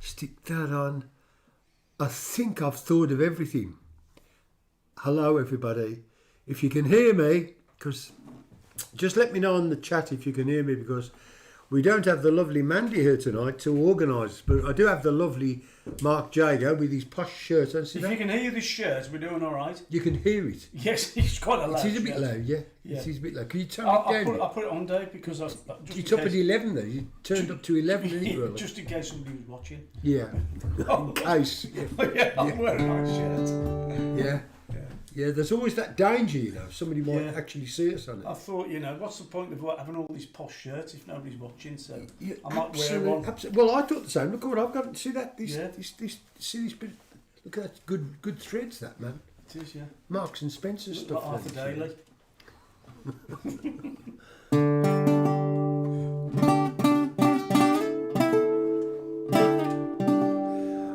Stick that on. I think I've thought of everything. Hello, everybody. If you can hear me, because just let me know on the chat if you can hear me, because we don't have the lovely Mandy here tonight to organise, but I do have the lovely Mark Jago with his posh shirt. If you can hear this shirt, we're doing all right. You can hear it. Yes, it's quite a loud. It is a bit loud, yeah. It is a bit loud. Can you turn it down? I'll put it on, Dave, because it's up at 11 though. You turned up to 11, didn't you? Really? Just in case somebody was watching. Yeah. In case. Yeah, I'm wearing my shirt. Yeah. Yeah, there's always that danger, you know. Somebody might actually see us on it. I thought, what's the point of having all these posh shirts if nobody's watching? So I might wear one. Well, I thought the same. Look at what I've got. See that? See this bit? Look at that. Good threads, that, man. It is, yeah. Marks and Spencer stuff. Like Arthur Daly.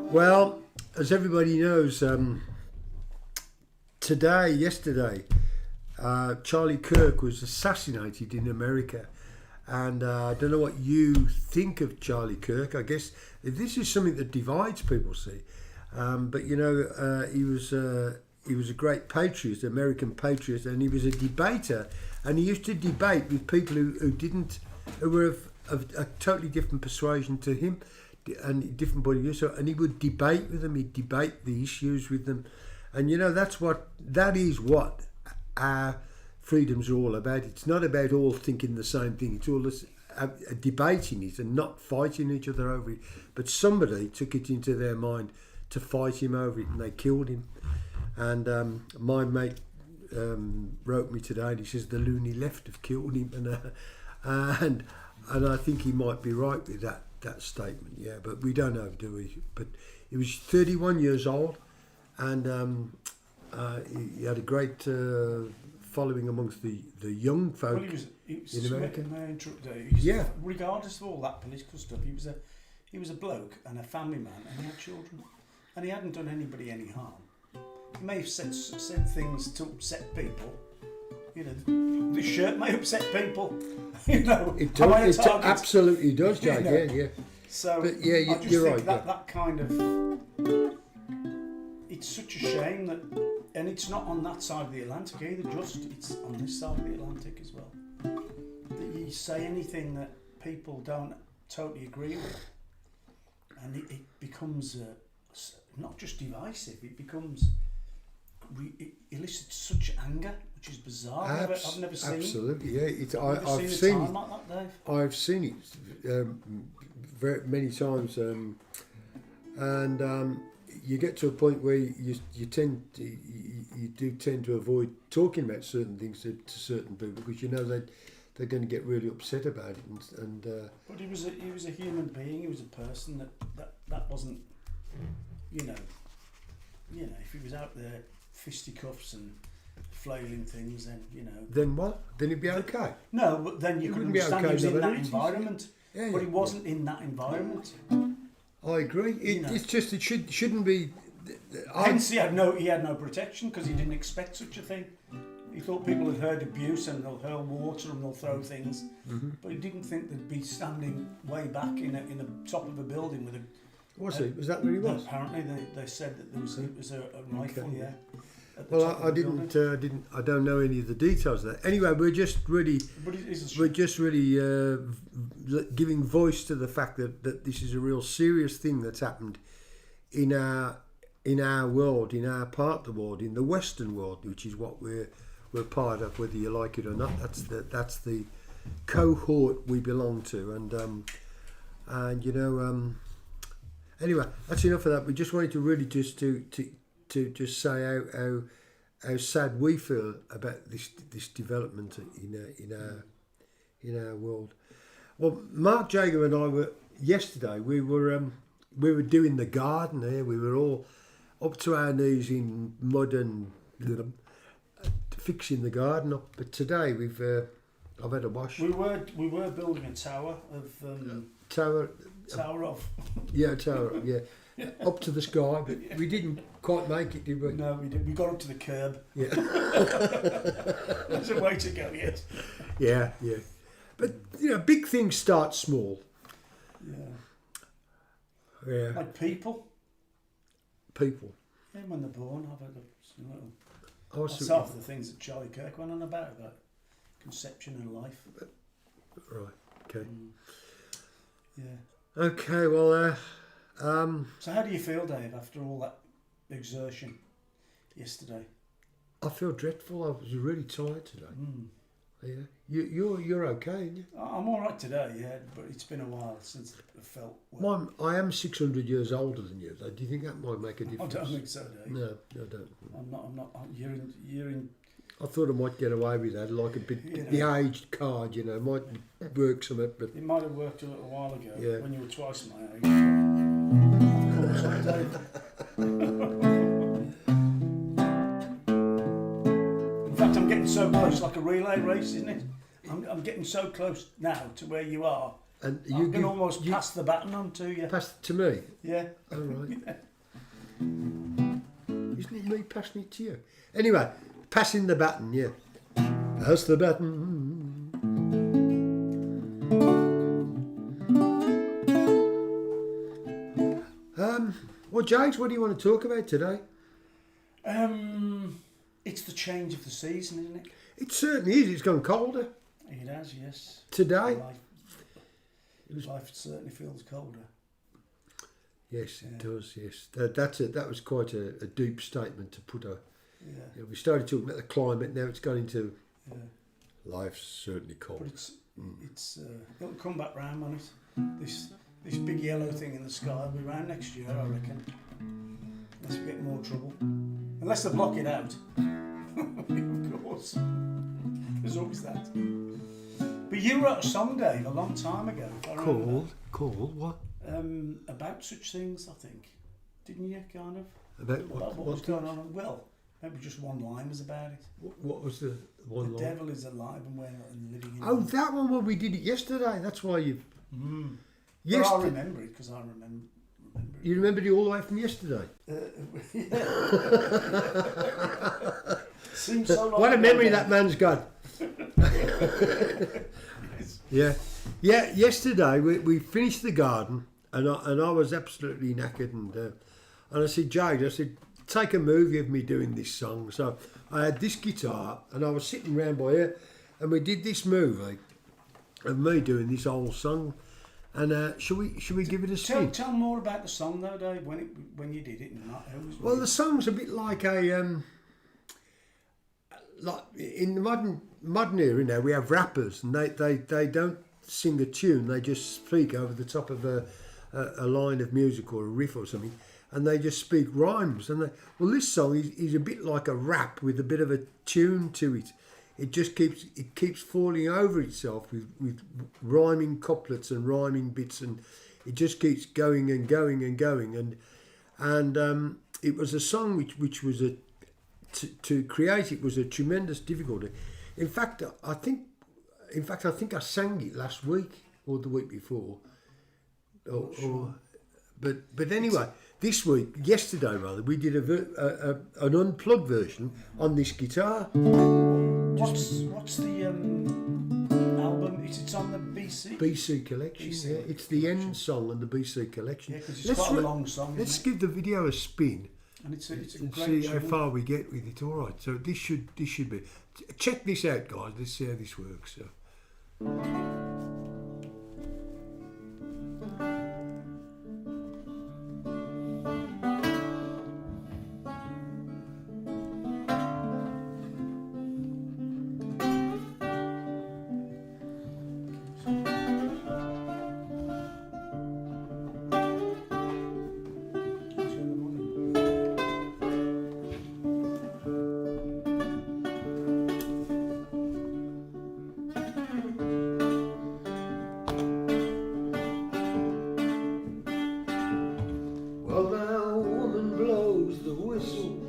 Well, as everybody knows, yesterday, Charlie Kirk was assassinated in America, and I don't know what you think of Charlie Kirk. I guess this is something that divides people, see, but he was a great patriot, American patriot, and he was a debater, and he used to debate with people who were of a totally different persuasion to him and different point of view. So, and he would debate with them. He'd debate the issues with them. And that is what our freedoms are all about. It's not about all thinking the same thing. It's all this, debating it and not fighting each other over it. But somebody took it into their mind to fight him over it, and they killed him. And my mate wrote me today, and he says the loony left have killed him, and I think he might be right with that statement. Yeah, but we don't know, do we? But he was 31 years old. And he had a great following amongst the young folk in America. Regardless of all that political stuff, he was a bloke and a family man, and he had children, and he hadn't done anybody any harm. He may have said things to upset people. The shirt may upset people. It absolutely does, Jack. Yeah. So, but yeah, I just you're think right. That kind of. It's such a shame that, and it's not on that side of the Atlantic either, it's on this side of the Atlantic as well. That you say anything that people don't totally agree with, and it becomes not just divisive, it elicits such anger, which is bizarre. I've never seen. Absolutely, yeah. I've seen it like that, Dave. I've seen it very many times, and. You get to a point where you do tend to avoid talking about certain things to certain people, because they're going to get really upset about it. And but he was a human being. He was a person that wasn't, if he was out there fisticuffs and flailing things, then Then what? Then he'd be okay. No, but then you couldn't understand he was in that environment. Yeah, but he wasn't in that environment. I agree. It's just it shouldn't be. Hence, he had no protection, because he didn't expect such a thing. He thought people had heard abuse and they'll hurl water and they'll throw things, but he didn't think they'd be standing way back in the top of a building with a. Was he? Was that where he was? Apparently, they said that it was a rifle. Okay. Yeah. Well, I don't know any of the details of that. Anyway, we're just really giving voice to the fact that this is a real serious thing that's happened in our world, in our part of the world, in the Western world, which is what we're part of, whether you like it or not. That's the cohort we belong to, and anyway, that's enough of that. We just wanted to really just to just say how sad we feel about this development in our world. Well, Mark Jago and I were yesterday. We were doing the garden here. We were all up to our knees in mud and fixing the garden up. But today I've had a wash. We were building a tower of tower of up to the sky, but we didn't quite make it, did we? No, we didn't. We got up to the curb. Yeah. There's a way to go yet. Yeah. But big things start small. Yeah. Yeah. Like people. People. Yeah, when they're born, I've had a little. Oh, That's half the things that Charlie Kirk went on about conception and life. Right. Okay. Yeah. Okay. Well. So how do you feel, Dave, after all that exertion yesterday? I feel dreadful. I was really tired today. Yeah. You're okay, aren't you? I'm all right today, yeah, but it's been a while since I felt well. I am 600 years older than you, though. Do you think that might make a difference? I don't think so, Dave. No, I don't. I'm not. You're in. I thought I might get away with that, like a bit the aged card, might work something, but It might have worked a little while ago Yeah. when you were twice my age. Of course, Dave. In fact, I'm getting so close, like a relay race, isn't it? I'm getting so close now to where you are. and You can almost pass the baton on to you. pass it to me. Yeah. All right. Yeah. Isn't it me passing it to you? Anyway, passing the baton, yeah. Pass the baton. Well, James, what do you want to talk about today? It's the change of the season, isn't it? It certainly is. It's gone colder It has, yes. today. Life certainly feels colder. Yes, it does. Yes, that was quite a deep statement to put. Yeah. We started talking about the climate. Now it's gone into Yeah. life's certainly cold. But it's it'll come back round on it. This big yellow thing in the sky will be round next year, I reckon. Unless we get more trouble. Unless they block it out. Of course. There's always that. But you wrote a song, Dave, a long time ago. If I remember. Called what? About such things, I think. Didn't you, kind of? About What was going on? Well, maybe just one line was about it. What was the one The line? devil is alive and we're not living in Oh, him. that one where we did it yesterday. That's why you. But I remember it because I remember it. You remembered it all the way from yesterday. Seems so long What a ago, memory Dave. that man's got. Yeah. Yesterday we finished the garden and I was absolutely knackered and I said, Jade, I said, take a movie of me doing this song. So I had this guitar and I was sitting round by her and we did this movie of me doing this old song. And should we give it a spin? Tell more about the song though, Dave. When you did it and that. It was Well, the song's a bit like a like in the modern era now we have rappers and they don't sing a tune, they just speak over the top of a line of music or a riff or something, and they just speak rhymes. And this song is a bit like a rap with a bit of a tune to it. It just keeps falling over itself with rhyming couplets and rhyming bits, and it just keeps going and going and going. And it was a song which was to create it was a tremendous difficulty. In fact, I think I sang it last week or the week before. But anyway, yesterday rather, we did an unplugged version on this guitar. What's the album? It's on the BC collection. BC yeah. It's the end song on the BC collection. Yeah, because it's quite a long song. Let's isn't give the video a spin it? And it's a and great see how tune. far we get with it. All right. So this should be. Check this out, guys. Let's see how this works. So. Well, now woman blows the whistle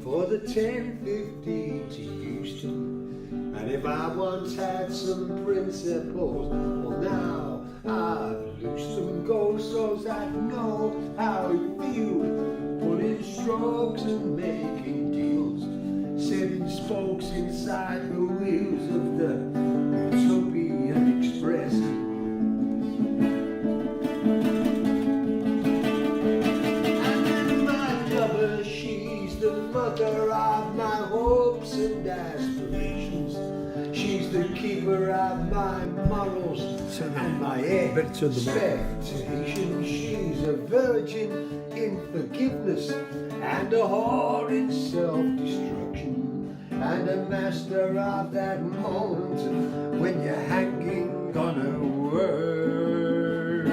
for the 10:15 to Houston. And if I once had some principles, well now I've loosed some ghosts, so I know how it feels. Pulling strokes and making deals, setting spokes inside the wheels of the Utopian Express. keeper of my morals and my expectation. She's a virgin in forgiveness and a whore in self-destruction, and a master of that moment when you're hanging on her word.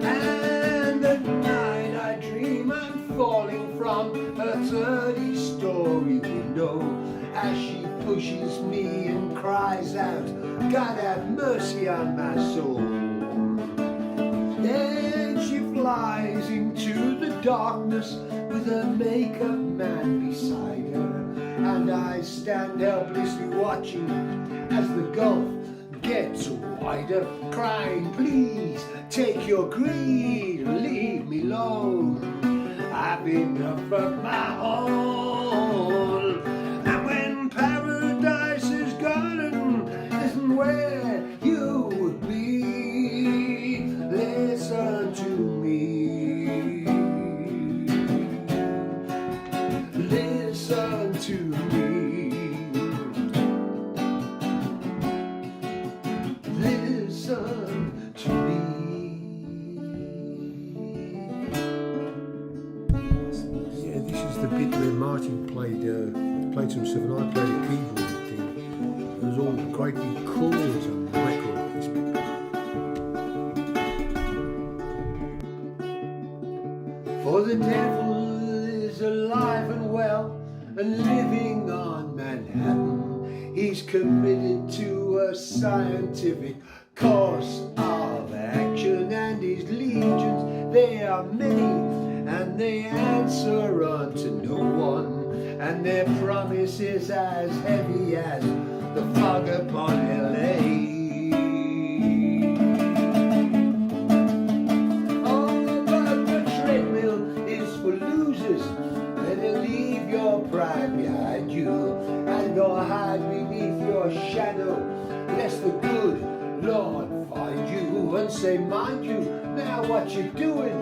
And at night I dream I'm falling from her 30-story window as she pushes me and cries out, God have mercy on my soul. Then she flies into the darkness with a makeup man beside her, and I stand helplessly watching as the gulf gets wider, crying, please take your greed and leave me alone. I've enough of my own. And when paradise is gone, isn't where you would be. Listen to me. Listen to me. Listen to me. Yeah, this is the bit where Martin played some stuff and I played a keyboard thing. There was all great big chords on the record at this bit. For the devil is alive and well and living on Manhattan. He's committed to a scientific course of action, and his legions, they are many, and they answer unto no one, and their promise is as heavy as the fog upon LA. Oh, but the treadmill is for losers. Better leave your pride behind you and go hide beneath your shadow, lest the good Lord find you and say, mind you, now what you doing?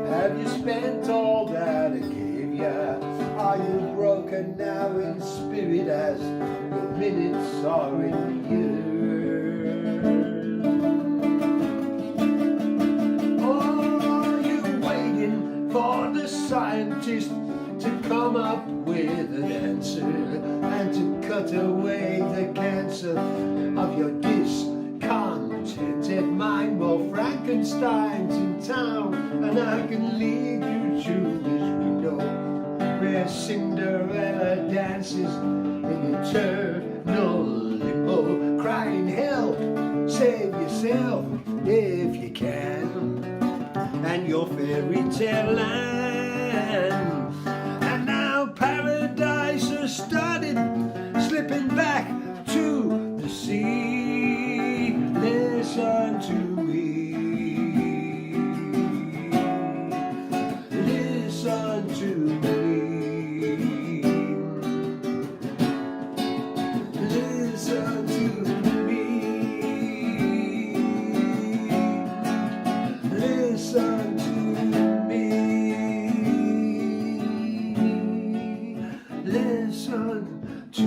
Have you spent all that I gave ya? Are you broken now in spirit as your minutes are in years? Or are you waiting for the scientist to come up with an answer and to cut away the cancer of your discontented mind? Well, Frankenstein's in town, and I can lead you to this window where Cinderella dances in eternal limbo, crying, help, save yourself if you can, and your fairy tale land. And now paradise has started slipping back to the sea. Listen to me. Listen to me. Listen to me. Listen to me. Listen to me.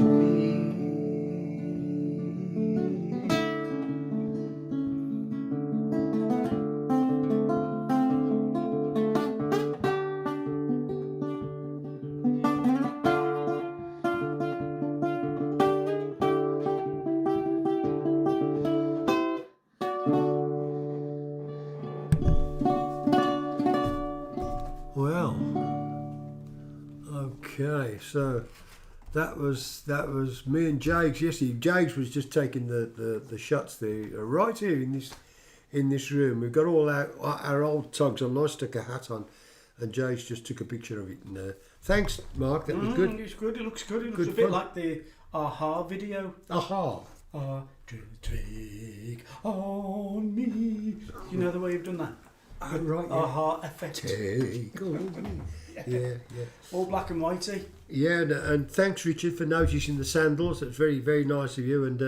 Well, okay, so that was me and Jags yesterday. Jags was just taking the shots there, right here in this room. We've got all our old togs on. I stuck a hat on, and Jags just took a picture of it. And thanks, Mark. That was good. It's good. It looks good. It looks Good a bit fun. like the Aha video. Aha. Take on me. You know the way you've done that? Right. Yeah. Aha effect. Take on me. Yeah. All black and whitey. Yeah, and thanks, Richard, for noticing the sandals. That's very, very nice of you. And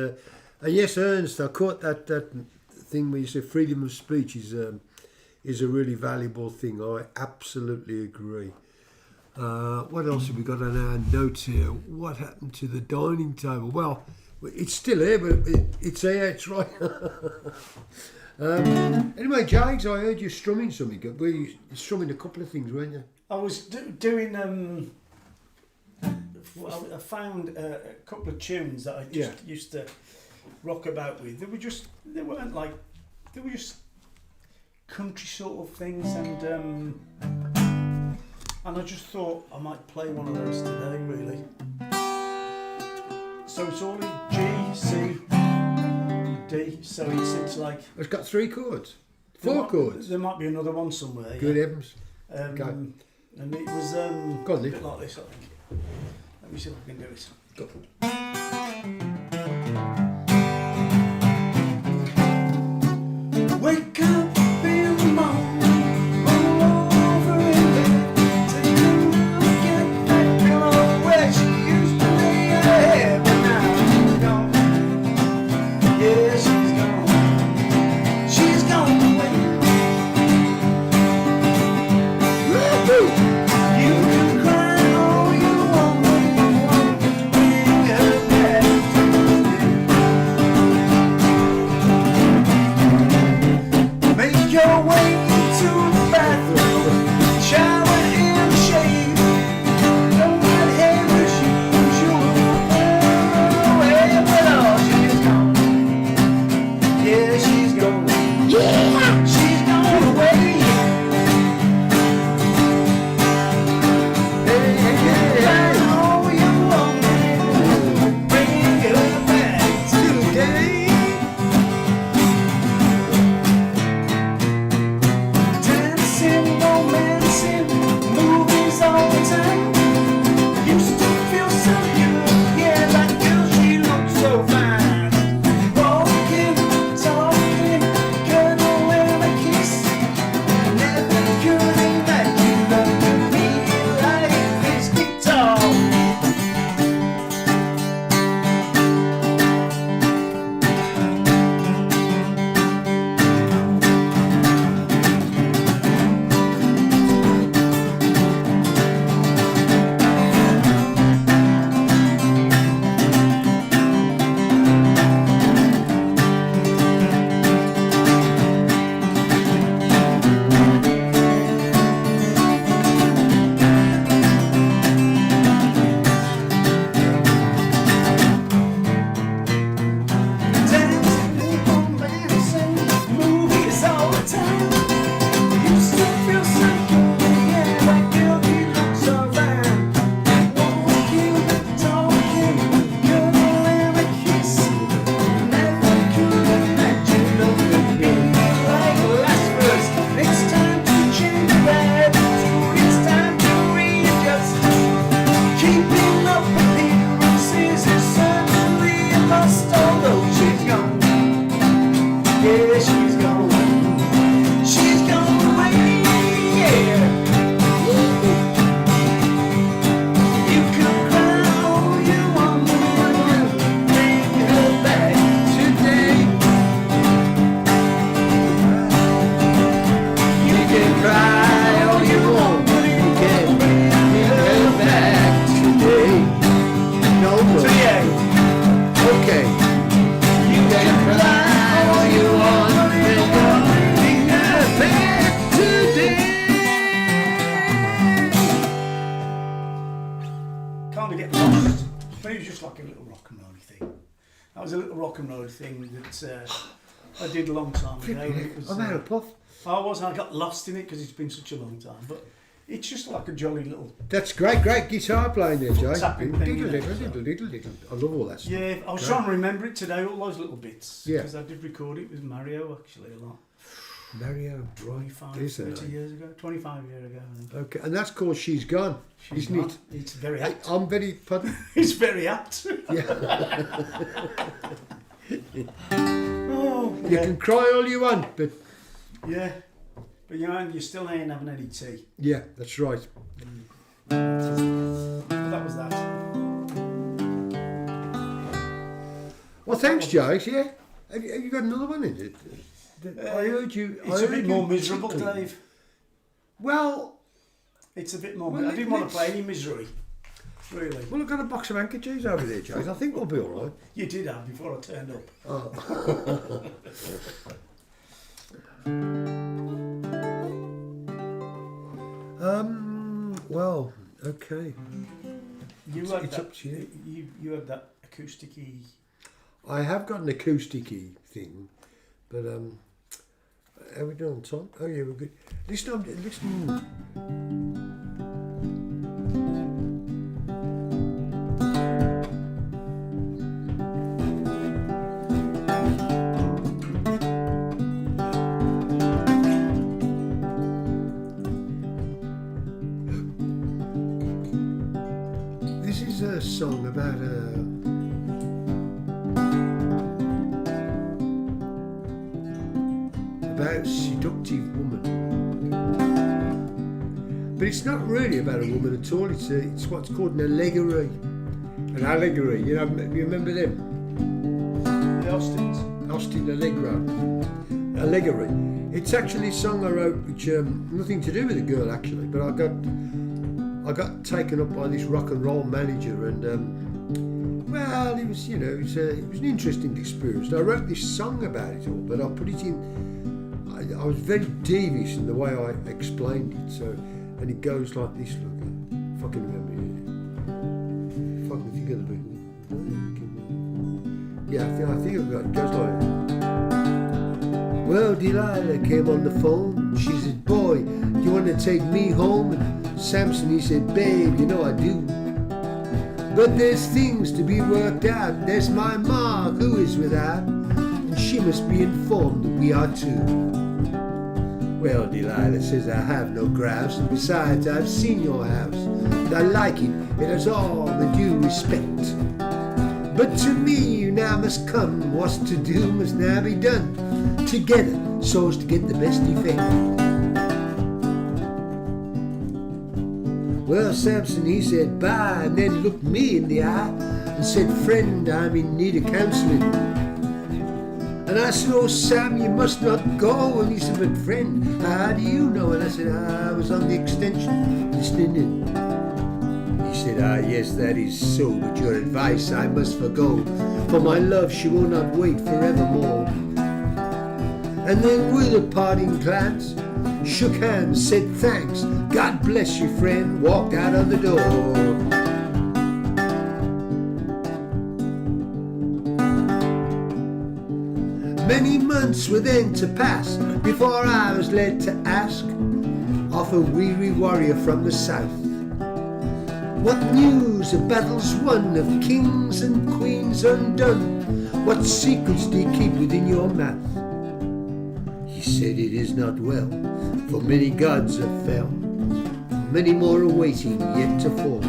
yes, Ernst, I caught that thing where you said freedom of speech is a really valuable thing. I absolutely agree. What else have we got on our notes here? What happened to the dining table? Well, it's still here, but it's here, it's right. Anyway, Jags, I heard you strumming something. Were you strumming a couple of things, weren't you? I was doing. I found a couple of tunes that I just used to rock about with. They were just country sort of things, and I just thought I might play one of those today, really. So it's all in G, C, D. So it's like It's got 3 chords, 4 chords. There might be another one somewhere. Good yeah. heavens! Go. And it was Go on, a Nick. bit like this, I think. Let me see if I can do it. Go. Wake up in the morning, roll over in bed, take a look at that pillow where she used to lay her head, but now she's gone. Yeah, she's gone. She's gone away. Woo-hoo! You can cry all you want, bring her back. Make your way into the bathroom, shower and shave. Don't let hair as usual. Away, but oh, she's gone. Yeah, she's gone. Yeah, she's gone away. Hey, hey, hey, all you want, bring her back today. Dancing, romancing, movies all the time. Used to feel so good, yeah, that girl, she looked so fine. Walking, talking, cuddle and a kiss. Never could imagine loving me like this guitar. Dancing, romancing, movies all the time. Used to feel so good, yeah, that girl, she looked so fine. Walking, talking, cuddle and a kiss. Never could imagine loving me like Lazarus. It's time to change your attitude. It's time to readjust. Keeping up appearances is certainly a must, although she's gone. Yeah, she's gone. She's gone away, yeah. You can cry all you want, bring her back today. You can cry all you want, but you can bring her back today. No, So bro. yeah, Okay. you can cry all you want, but you can bring her back today. Kind of get lost. Maybe it was just like a little rock and roll thing. That was a little rock and roll thing that I did a long time ago. It was, I'm out of puff. I got lost in it because it's been such a long time. But it's just like a jolly little. That's great guitar playing there, Jay. tapping thing, Diddle, yeah. diddle, diddle, diddle. I love all that stuff. Yeah, I was Great. trying to remember it today, all those little bits. Yeah. Because I did record it with Mario actually a lot. Mario, 25, Is it? 30 years ago. 25 years ago, I think. Okay, and that's called She's Gone, She's isn't gone. it? It's very apt. I'm very, pardon? It's very apt. Yeah. Oh, You can cry all you want, but yeah. But you know, you still ain't having any tea. yeah, that's right. That was that. Well, thanks, Jags. Yeah, have you got another one in it? I heard you. It's I a heard bit you more miserable, tickling. Dave. Well, It's a bit more. Well, I didn't want let's- to play any misery. Really. Well, I've got a box of handkerchiefs over there, James. I think we'll be all right. You did have before I turned up. Well, okay. You It's- had it's that, up to you. You had that acousticy. I have got an acousticy thing, but how we doing on time? Oh yeah, we're good. Listen. This is a song about a seductive woman, but it's not really about a woman at all. It's what's called an allegory. An allegory, you remember them? The Austins. Austin Allegory. It's actually a song I wrote, which nothing to do with a girl actually, but I got taken up by this rock and roll manager, and well, it was it was an interesting experience. And I wrote this song about it all, but I put it in. I was very devious in the way I explained it, and it goes like this. Look, if I can remember it. If I can think of the beat. Yeah, I think I've got it. It goes like. Well, Delilah came on the phone. She said, "Boy, do you want to take me home?" And Samson, he said, "Babe, you know I do. But there's things to be worked out. There's my Mark who is without, and she must be informed that we are two." Well, Delilah says, "I have no grouse, and besides, I've seen your house, and I like it. It has all the due respect. But to me, you now must come. What's to do must now be done together, so as to get the best effect." Well, Samson, he said bye, and then looked me in the eye and said, "Friend, I'm in need of counselling." And I said, "Oh, Sam, you must not go." And he said, "But friend, how do you know?" And I said, "I was on the extension listening in." He said, "Ah, yes, that is so, but your advice I must forgo, for my love, she will not wait forevermore." And then with a parting glance, shook hands, said thanks, "God bless you, friend," walked out of the door. Many months were then to pass before I was led to ask of a weary warrior from the south, what news of battles won, of kings and queens undone? What secrets do you keep within your mouth? He said, "It is not well, for many gods have fell, many more are waiting yet to fall.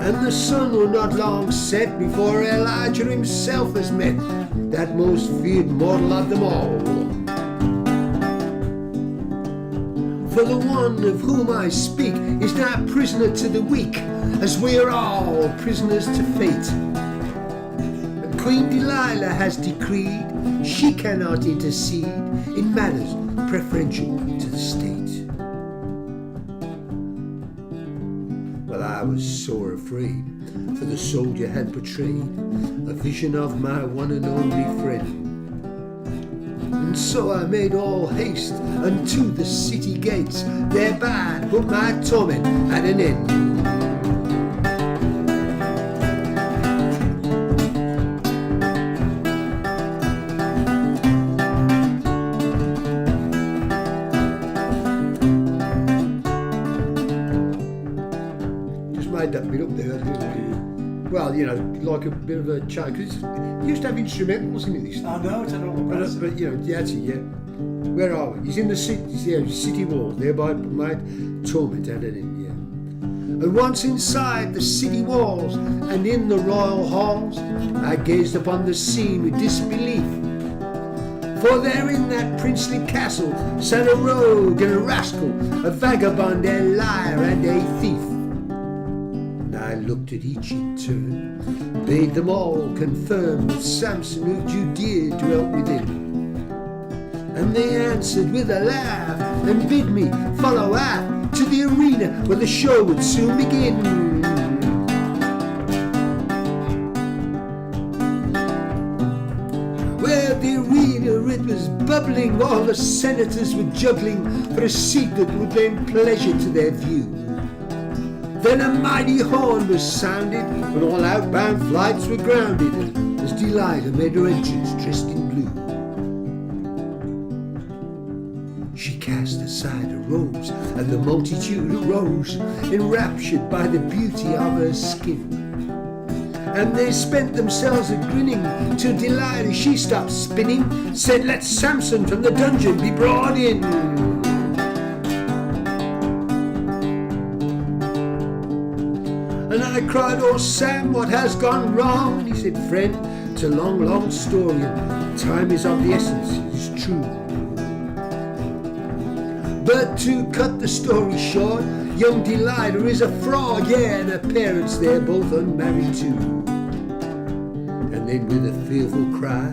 And the sun will not long set before Elijah himself has met that most feared mortal of them all. For the one of whom I speak is now prisoner to the weak, as we are all prisoners to fate. And Queen Delilah has decreed she cannot intercede in matters preferential to the state." Well, I was sore afraid, for the soldier had portrayed a vision of my one and only friend. And so I made all haste unto the city gates, thereby put my torment at an end. Just made that bit up there. Well, like a bit of a change. Because it used to have instrumentals in it, this I know, it's had all the But parts. that's it, yeah. Where are we? He's in the city walls, thereby made torment at an end, yeah. And once inside the city walls and in the royal halls, I gazed upon the scene with disbelief. For there in that princely castle sat a rogue and a rascal, a vagabond, a liar and a thief. And I looked at each in turn, bade them all confirm that Samson of Judea dwelt within. And they answered with a laugh and bid me follow out to the arena where the show would soon begin. Well, the arena, it was bubbling, all the senators were juggling for a seat that would lend pleasure to their view. Then a mighty horn was sounded, and all outbound flights were grounded, as Delilah made her entrance dressed in blue. She cast aside her robes, and the multitude arose, enraptured by the beauty of her skin. And they spent themselves a-grinning, till Delilah, she stopped spinning, said, "Let Samson from the dungeon be brought in." And I cried, "Oh Sam, what has gone wrong?" He said, "Friend, it's a long, long story, and time is of the essence, it's true. But to cut the story short, young Delilah is a fraud, yeah, and her parents, they're both unmarried too." And then with a fearful cry,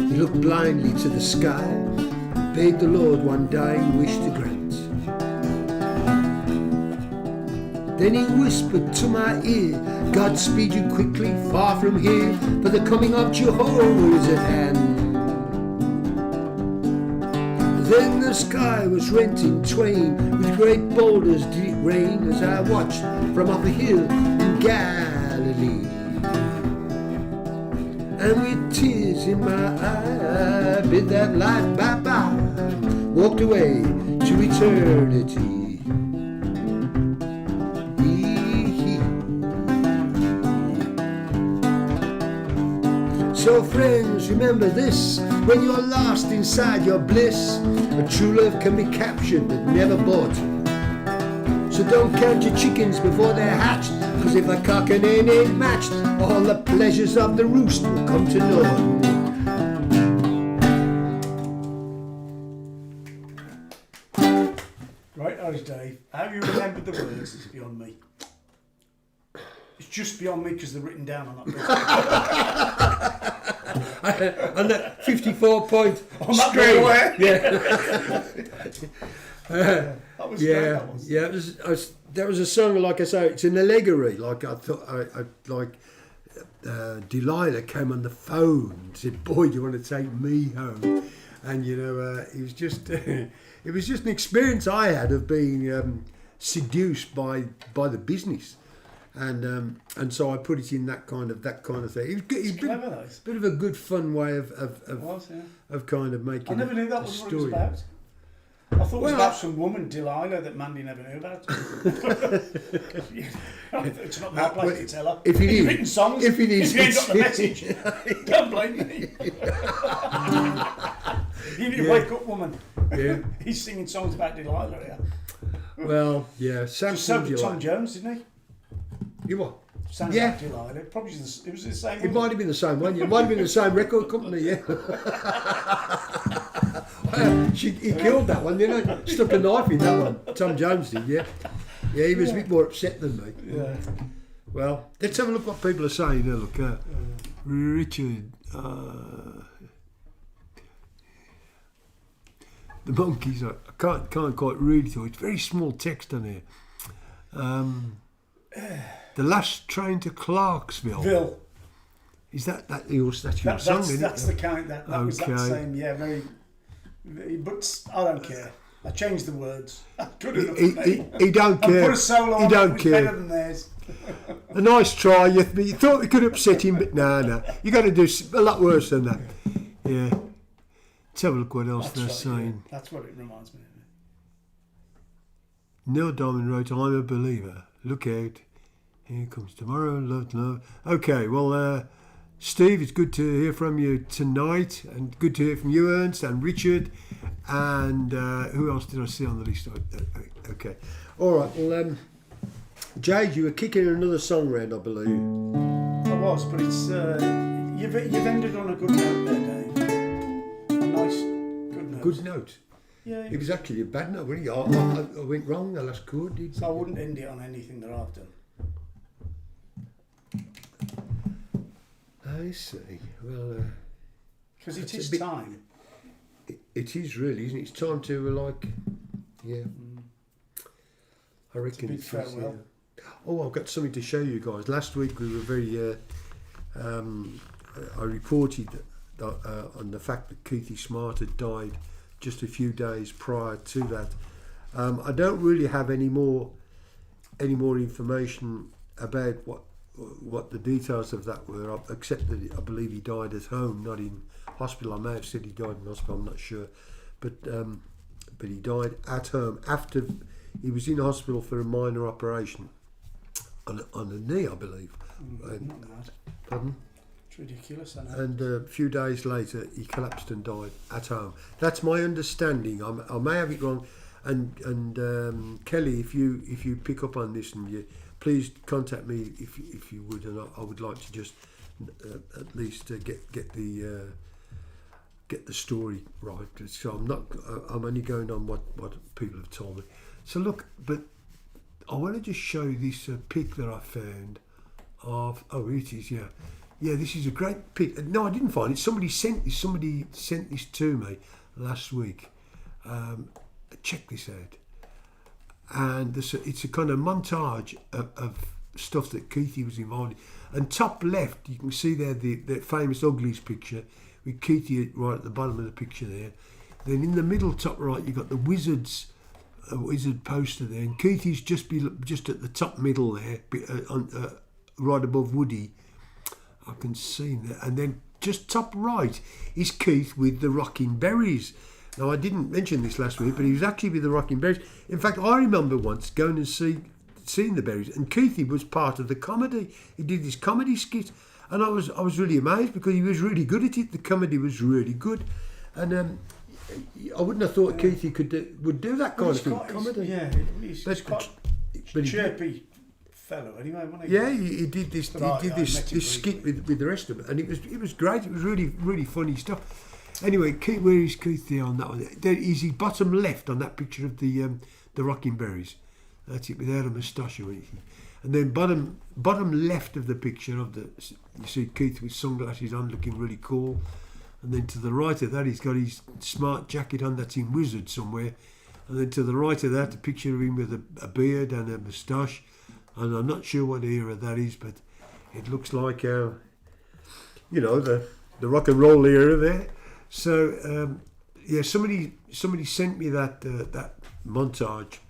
he looked blindly to the sky, and bade the Lord one dying wish to grant. Then he whispered to my ear, "God speed you quickly, far from here, for the coming of Jehovah is at hand." Then the sky was rent in twain, with great boulders did it rain, as I watched from up a hill in Galilee. And with tears in my eye, I bid that life bye-bye, walked away to eternity. So friends, remember this, when you're lost inside your bliss, a true love can be captured but never bought. So don't count your chickens before they're hatched, cause if a cock and hen ain't matched, all the pleasures of the roost will come to naught. Right, Irish Dave, how you remembered the words is beyond me. It's just beyond me because they're written down on that book. On that 54-point On that string. book, Yeah. That was great, that was. Yeah, that was a song, like I say, it's an allegory. Like I thought, Delilah came on the phone and said, "Boy, do you want to take me home?" And it was just, it was just an experience I had of being seduced by the business. And so I put it in that kind of thing. It's Clever, though. bit of a good fun way of kind of making. I never knew that was what it was about. I thought it was about some woman, Delilah, that Mandy never knew about. It's not my place to tell her. If it He's is, written songs. if it is, you ain't got the message, don't blame me. You need to wake up, woman. Yeah. He's singing songs about Delilah here. Well, yeah, So Samson did Delilah. Tom Jones, didn't he? You what? Sang Yeah. about Delilah. Probably it was the same. It might have been the same one. It might have been the same record company, yeah. He killed that one, didn't he? Stuck a knife in that one. Tom Jones did, yeah. Yeah, he was a bit more upset than me. Yeah. Well, let's have a look what people are saying. Look, Richard, the monkeys. I can't quite read it all. It's very small text on here. The last train to Clarksville. Bill. Is that's your song? That's the kind that was that Okay. same. Yeah, very. But I don't care. I changed the words. Good enough for me. He don't I care. put a solo on He it, don't it was care. better than theirs. A nice try. You thought we could upset him, but no. You got to do a lot worse than that. Yeah. Let's have a look what else That's they're right, saying. yeah. That's what it reminds me of. Neil Diamond wrote, "I'm a believer. Look out. Here comes tomorrow. Love. Okay, well, Steve, it's good to hear from you tonight, and good to hear from you, Ernst, and Richard, and who else did I see on the list? Okay. All right, well, Jade, you were kicking another song round, I believe. I was, but it's you've ended on a good note there, Dave. A nice, good note. Good note. Yeah. It was actually a bad note, wasn't it? I went wrong the last chord. So I wouldn't end it on anything that I've done. I see. Well, Because it That's a is bit- time. It is really, isn't it? It's time to yeah. I reckon It's a big farewell. Oh, I've got something to show you guys. Last week we were very. I reported on the fact that Keithy Smart had died just a few days prior to that. I don't really have any more information about what the details of that were, except that I believe he died at home, not in hospital. I may have said he died in hospital, I'm not sure, but he died at home after he was in hospital for a minor operation on a knee, I believe. Not mad. Pardon? It's ridiculous, I know. And a few days later, he collapsed and died at home. That's my understanding. I may have it wrong. And Kelly, if you pick up on this, and please contact me if you would, and I would like to just at least get the story right. So I'm only going on what people have told me. So look, but I want to just show you this pic that I found of. Oh, it is, yeah. Yeah, this is a great pic. No, I didn't find it. Somebody sent this to me last week. Check this out. And it's a kind of montage of stuff that Keithy was involved in. And top left, you can see there the famous Uglies picture with Keithy right at the bottom of the picture there. Then in the middle top right, you've got the wizard poster there. And Keithy's just at the top middle there, right above Woody. I can see him there. And then just top right is Keith with the Rocking Berries. Now, I didn't mention this last week, but he was actually with the Rocking Berries. In fact, I remember once going and seeing the Berries, and Keithy was part of the comedy. He did this comedy skit, and I was really amazed because he was really good at it. The comedy was really good, and I wouldn't have thought Keithy would do that kind of thing. Comedy, yeah, he's quite chirpy fellow anyway, wasn't he? Yeah, he did this. He did this skit with the rest of it, and it was great. It was really, really funny stuff. Anyway, where is Keith there on that one? There is he bottom left on that picture of the Rocking Berries. That's it, without a moustache or anything. And then bottom left of the picture you see Keith with sunglasses on, looking really cool. And then to the right of that, he's got his smart jacket on. That's in Wizard somewhere. And then to the right of that, a picture of him with a beard and a moustache. And I'm not sure what era that is, but it looks like the rock and roll era there. So yeah, somebody sent me that montage,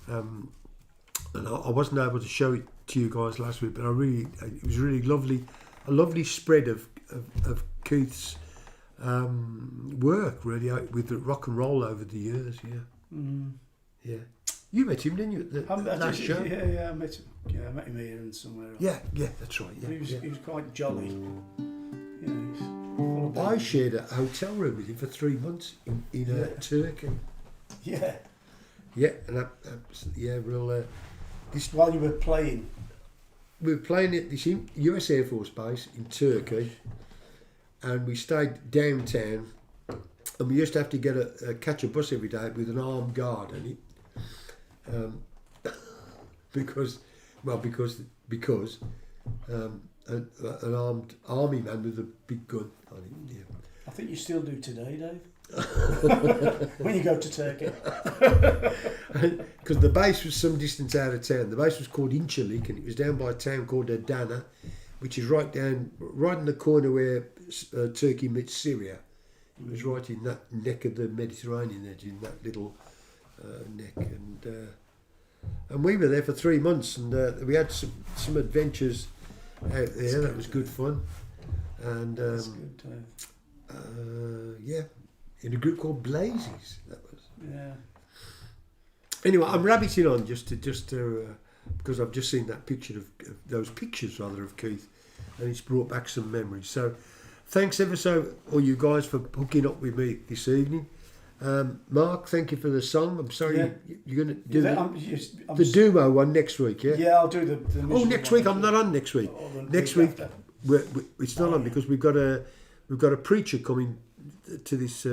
and I wasn't able to show it to you guys last week, but it was really lovely, a lovely spread of Keith's work really with the rock and roll over the years. Yeah. You met him, didn't you, at the last show? Yeah, I met him. Yeah, I met him here and somewhere else. Yeah, that's right. Yeah, he was quite jolly. I shared a hotel room with him for 3 months in Turkey. Yeah. Yeah, and this while you were playing. We were playing at this US Air Force base in Turkey, and we stayed downtown, and we used to have to catch a bus every day with an armed guard on it, because an armed army man with a big gun on it. Yeah. I think you still do today, Dave. When you go to Turkey. Because the base was some distance out of town. The base was called Incirlik, and it was down by a town called Adana, which is right in the corner where Turkey meets Syria. It was right in that neck of the Mediterranean edge, in that little neck. And we were there for 3 months, and we had some adventures out there. That was good fun. And that's good, yeah, in a group called Blazes. That was. Yeah. Anyway, I'm rabbiting on just to because I've just seen that picture of those pictures rather of Keith, and it's brought back some memories. So, thanks ever so all you guys for hooking up with me this evening. Mark, thank you for the song. I'm sorry you're going to do the Dumo one next week, yeah? Yeah, I'll do the next week. I'm not on next week. Next week, it's not on because we've got a preacher coming to this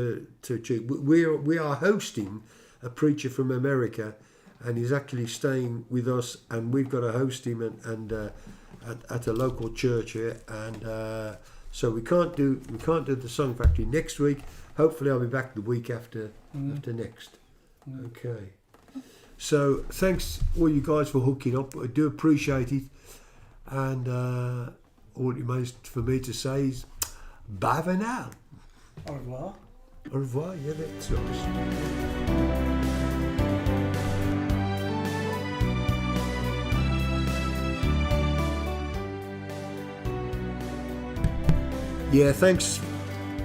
church. We are hosting a preacher from America, and he's actually staying with us, and we've got to host him and at a local church here, and so we can't do the Song Factory next week. hopefully I'll be back the week after next. Okay. So thanks all you guys for hooking up. I do appreciate it. And all it remains for me to say is bye for now. Au revoir. Au revoir. Yeah, that's nice. Yeah, thanks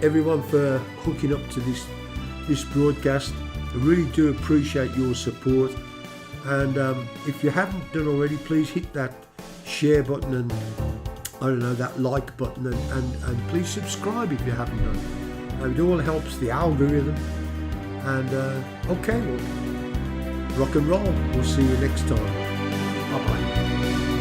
everyone for hooking up to this broadcast. I really do appreciate your support. And if you haven't done already, please hit that share button and I don't know, that like button and please subscribe if you haven't done. It all helps the algorithm. And okay, well, rock and roll. We'll see you next time. Bye bye.